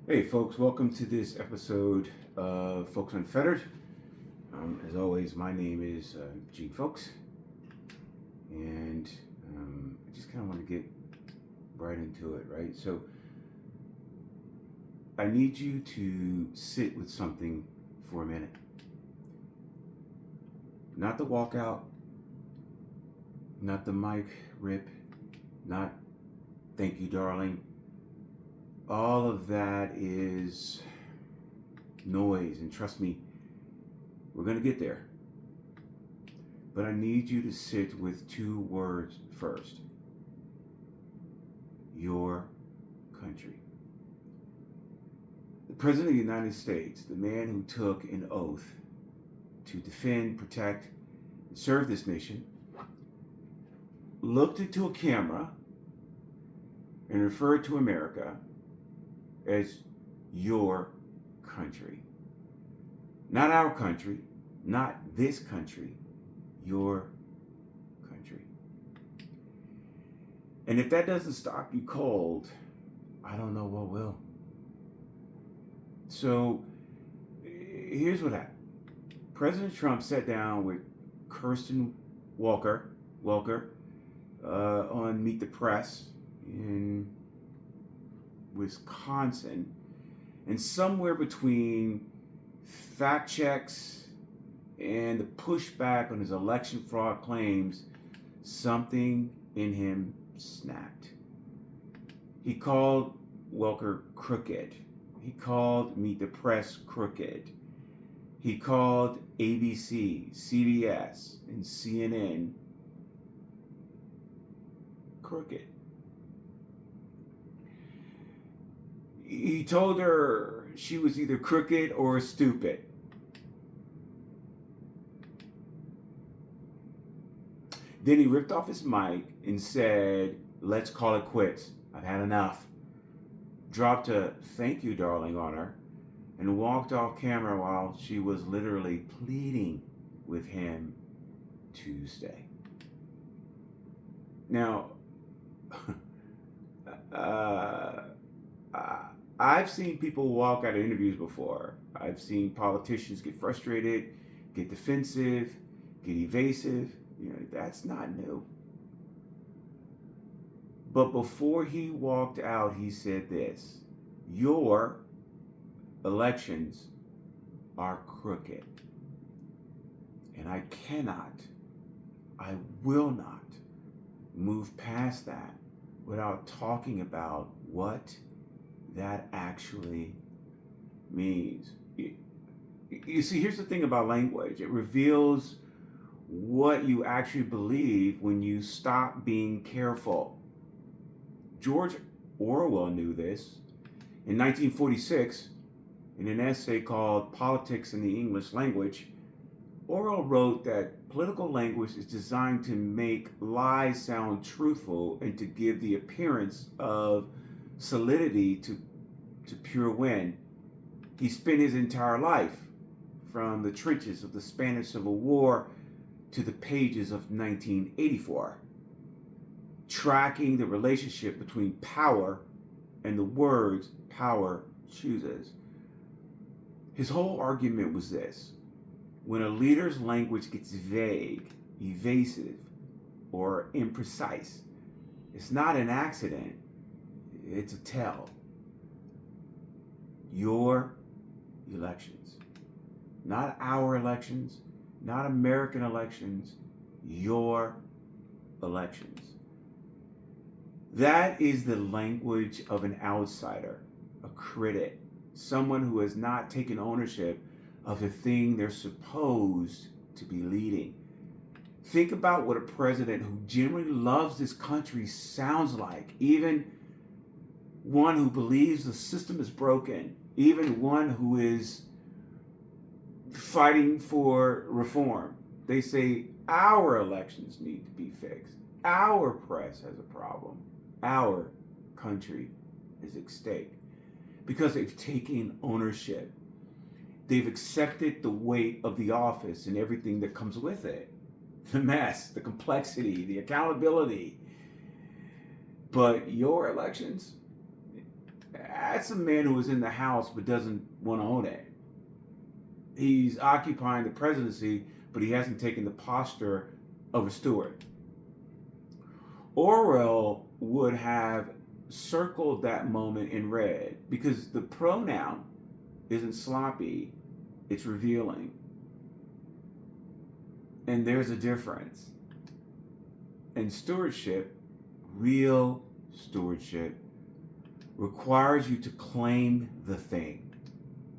Hey folks, welcome to this episode of Folkes Unfettered. As always, my name is Gene Folks, and I just kind of want to get right into it, right? So I need you to sit with something for a minute. Not the walkout, not the mic rip, not thank you, darling. All of that is noise, and trust me, we're going to get there. But I need you to sit with two words first. Your country. The President of the United States, the man who took an oath to defend, protect, and serve this nation, looked into a camera and referred to America as your country. Not our country, not this country, your country. And if that doesn't stop you cold, I don't know what will. So here's what happened. President Trump sat down with Kirsten Welker on Meet the Press in Wisconsin, and somewhere between fact checks and the pushback on his election fraud claims, something in him snapped. He called Welker crooked. He called Meet the Press crooked. He called ABC, CBS, and CNN crooked. He told her she was either crooked or stupid. Then he ripped off his mic and said, "Let's call it quits. I've had enough." Dropped a "thank you, darling" on her and walked off camera while she was literally pleading with him to stay. Now, I've seen people walk out of interviews before. I've seen politicians get frustrated, get defensive, get evasive. That's not new. But before he walked out, he said this: your elections are crooked. And I will not move past that without talking about what that actually means. You see, here's the thing about language. It reveals what you actually believe when you stop being careful. George Orwell knew this. In 1946, in an essay called Politics in the English Language, Orwell wrote that political language is designed to make lies sound truthful and to give the appearance of solidity to pure win. He spent his entire life, from the trenches of the Spanish Civil War to the pages of 1984, tracking the relationship between power and the words power chooses. His whole argument was this: when a leader's language gets vague, evasive, or imprecise, it's not an accident, it's a tell. Your elections, not our elections, not American elections, your elections. That is the language of an outsider, a critic, someone who has not taken ownership of the thing they're supposed to be leading. Think about what a president who genuinely loves this country sounds like, even one who believes the system is broken, even one who is fighting for reform. They say our elections need to be fixed. Our press has a problem. Our country is at stake because they've taken ownership. They've accepted the weight of the office and everything that comes with it. The mess, the complexity, the accountability. But your elections, that's a man who is in the House but doesn't want to own it. He's occupying the presidency, but he hasn't taken the posture of a steward. Orwell would have circled that moment in red because the pronoun isn't sloppy, it's revealing. And there's a difference. And stewardship, real stewardship, requires you to claim the thing,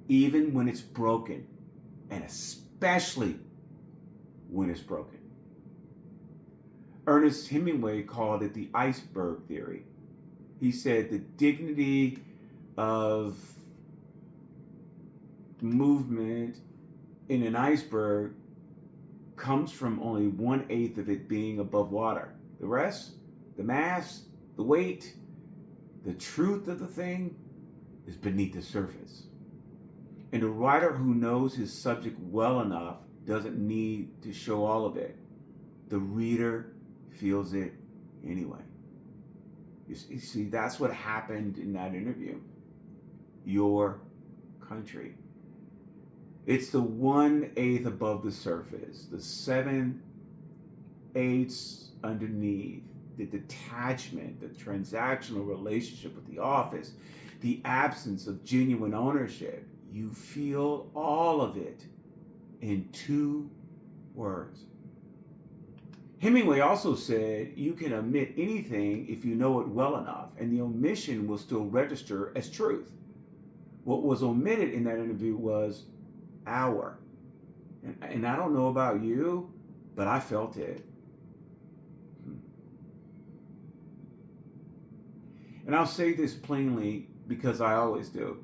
even when it's broken, and especially when it's broken. Ernest Hemingway called it the iceberg theory. He said the dignity of movement in an iceberg comes from only 1/8 of it being above water. The rest, the mass, the weight, the truth of the thing is beneath the surface. And a writer who knows his subject well enough doesn't need to show all of it. The reader feels it anyway. You see, that's what happened in that interview. Your country. It's the 1/8 above the surface, the 7/8 underneath, the detachment, the transactional relationship with the office, the absence of genuine ownership. You feel all of it in 2 words. Hemingway also said you can omit anything if you know it well enough, and the omission will still register as truth. What was omitted in that interview was our. And I don't know about you, but I felt it. And I'll say this plainly because I always do.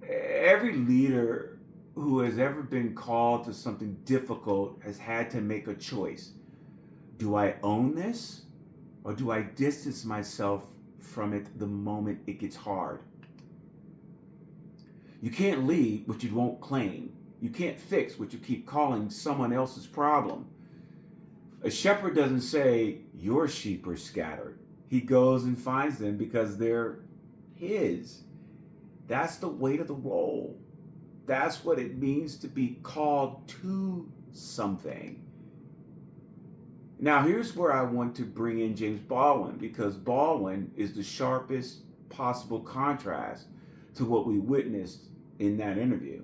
Every leader who has ever been called to something difficult has had to make a choice. Do I own this, or do I distance myself from it the moment it gets hard? You can't lead what you won't claim. You can't fix what you keep calling someone else's problem. A shepherd doesn't say, your sheep are scattered. He goes and finds them because they're his. That's the weight of the role. That's what it means to be called to something. Now, here's where I want to bring in James Baldwin, because Baldwin is the sharpest possible contrast to what we witnessed in that interview.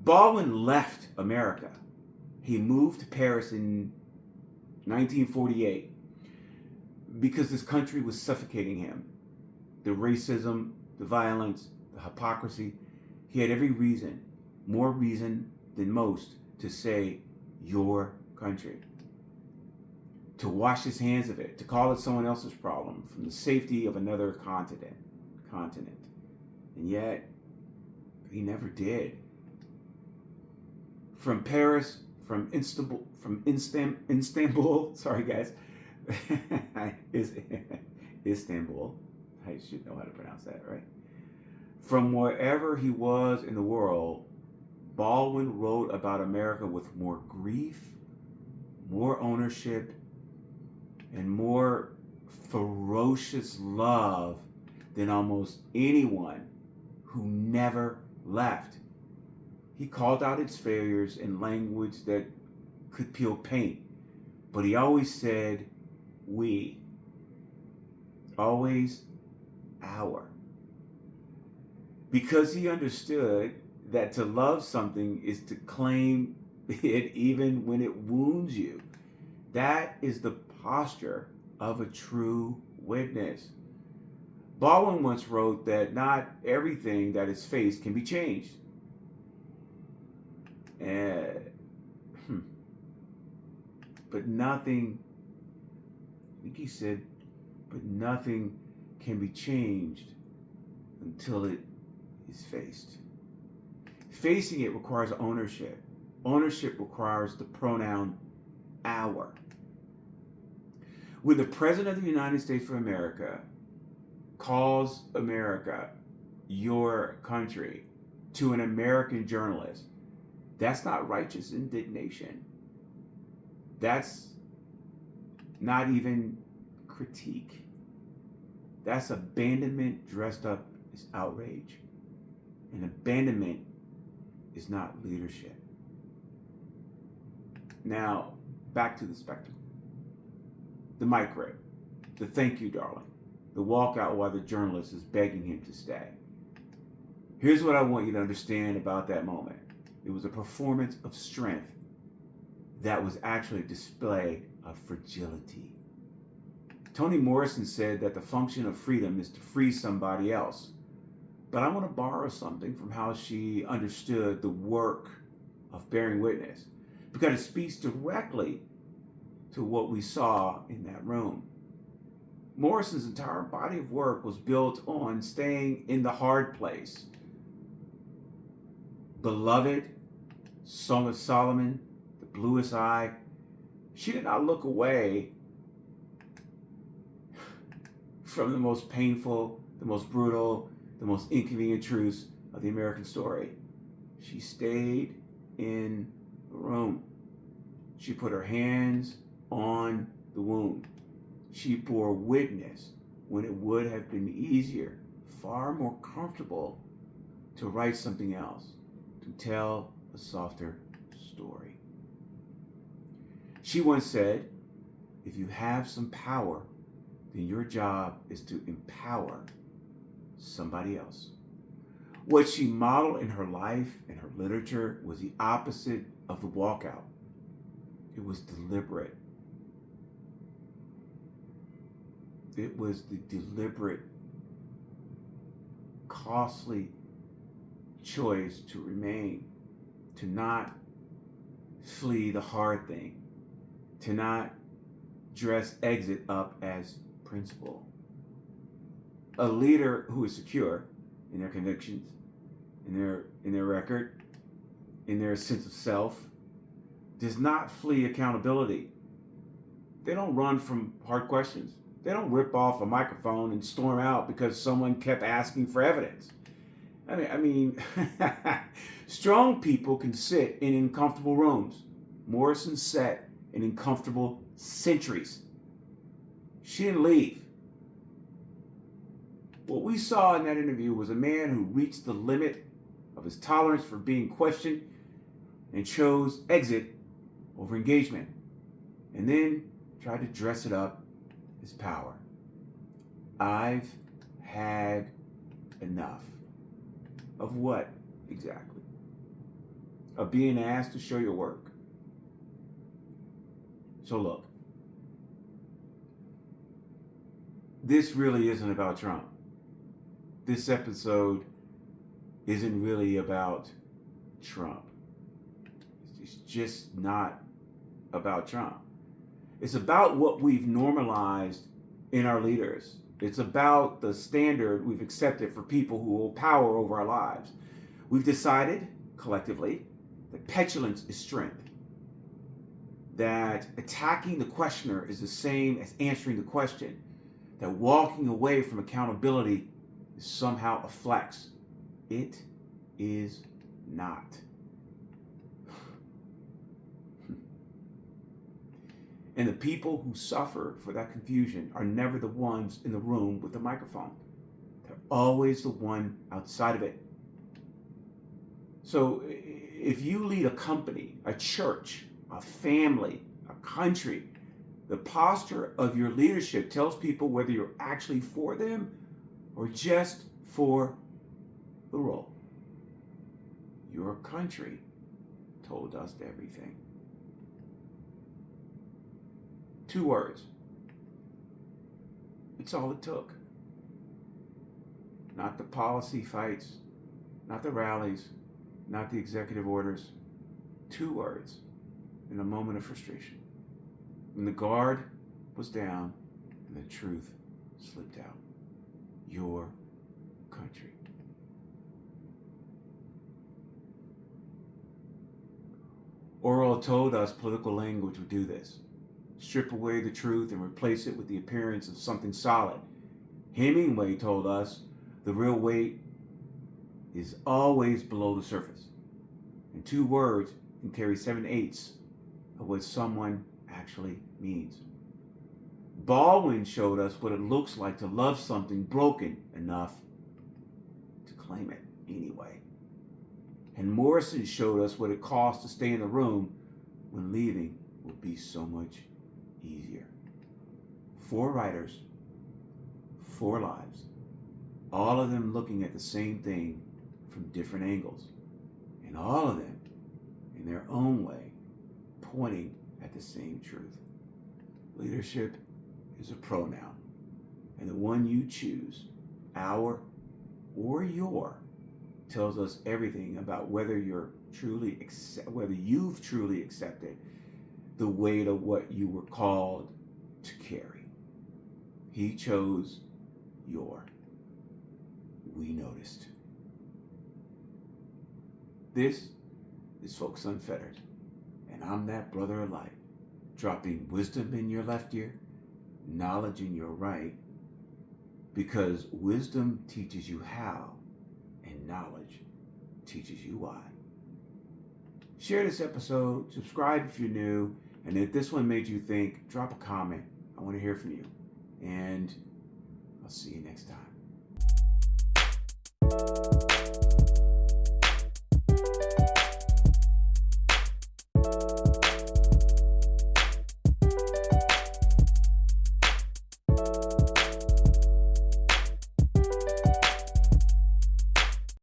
Baldwin left America. He moved to Paris in 1948 because this country was suffocating him. The racism, the violence, the hypocrisy. He had every reason, more reason than most, to say, your country. To wash his hands of it, to call it someone else's problem from the safety of another continent. And yet, he never did. From Paris, from Istanbul, sorry guys, Istanbul, I should know how to pronounce that, right? From wherever he was in the world, Baldwin wrote about America with more grief, more ownership, and more ferocious love than almost anyone who never left. He called out its failures in language that could peel paint, but he always said, we. Always our. Because he understood that to love something is to claim it even when it wounds you. That is the posture of a true witness. Baldwin once wrote that not everything that is faced can be changed. But nothing, I think he said, but nothing can be changed until it is faced. Facing it requires ownership. Ownership requires the pronoun our. When the President of the United States of America calls America your country to an American journalist, that's not righteous indignation. That's not even critique. That's abandonment dressed up as outrage. And abandonment is not leadership. Now, back to the spectacle. The mic rape, the thank you, darling, the walkout while the journalist is begging him to stay. Here's what I want you to understand about that moment. It was a performance of strength that was actually a display of fragility. Toni Morrison said that the function of freedom is to free somebody else. But I want to borrow something from how she understood the work of bearing witness, because it speaks directly to what we saw in that room. Morrison's entire body of work was built on staying in the hard place. Beloved, Song of Solomon, The Bluest Eye. She did not look away from the most painful, the most brutal, the most inconvenient truths of the American story. She stayed in the room. She put her hands on the wound. She bore witness when it would have been easier, far more comfortable to write something else, to tell a softer story. She once said, if you have some power, then your job is to empower somebody else. What she modeled in her life and her literature was the opposite of the walkout. It was deliberate. It was the deliberate, costly choice to remain, to not flee the hard thing, to not dress exit up as principle. A leader who is secure in their convictions, in their record, in their sense of self, does not flee accountability. They don't run from hard questions. They don't rip off a microphone and storm out because someone kept asking for evidence. I mean, strong people can sit in uncomfortable rooms. Morrison sat in uncomfortable centuries. She didn't leave. What we saw in that interview was a man who reached the limit of his tolerance for being questioned and chose exit over engagement, and then tried to dress it up as power. I've had enough. Of what exactly? Of being asked to show your work. So look, this really isn't about Trump. This episode isn't really about Trump. It's just not about Trump. It's about what we've normalized in our leaders. It's about the standard we've accepted for people who hold power over our lives. We've decided, collectively, that petulance is strength. That attacking the questioner is the same as answering the question. That walking away from accountability is somehow a flex. It is not. And the people who suffer for that confusion are never the ones in the room with the microphone. They're always the one outside of it. So if you lead a company, a church, a family, a country, the posture of your leadership tells people whether you're actually for them or just for the role. Your country told us everything. 2 words. It's all it took. Not the policy fights, not the rallies, not the executive orders. 2 words in a moment of frustration. When the guard was down and the truth slipped out. Your country. Orwell told us political language would do this. Strip away the truth and replace it with the appearance of something solid. Hemingway told us the real weight is always below the surface. And 2 words can carry 7/8 of what someone actually means. Baldwin showed us what it looks like to love something broken enough to claim it anyway. And Morrison showed us what it costs to stay in the room when leaving will be so much easier. 4 writers, 4 lives, all of them looking at the same thing from different angles, and all of them, in their own way, pointing at the same truth. Leadership is a pronoun, and the one you choose, our or your, tells us everything about whether you've truly accepted the weight of what you were called to carry. He chose your. We noticed. This is Folkes Unfettered, and I'm that brother of light, dropping wisdom in your left ear, knowledge in your right, because wisdom teaches you how, and knowledge teaches you why. Share this episode, subscribe if you're new, and if this one made you think, drop a comment. I want to hear from you, and I'll see you next time.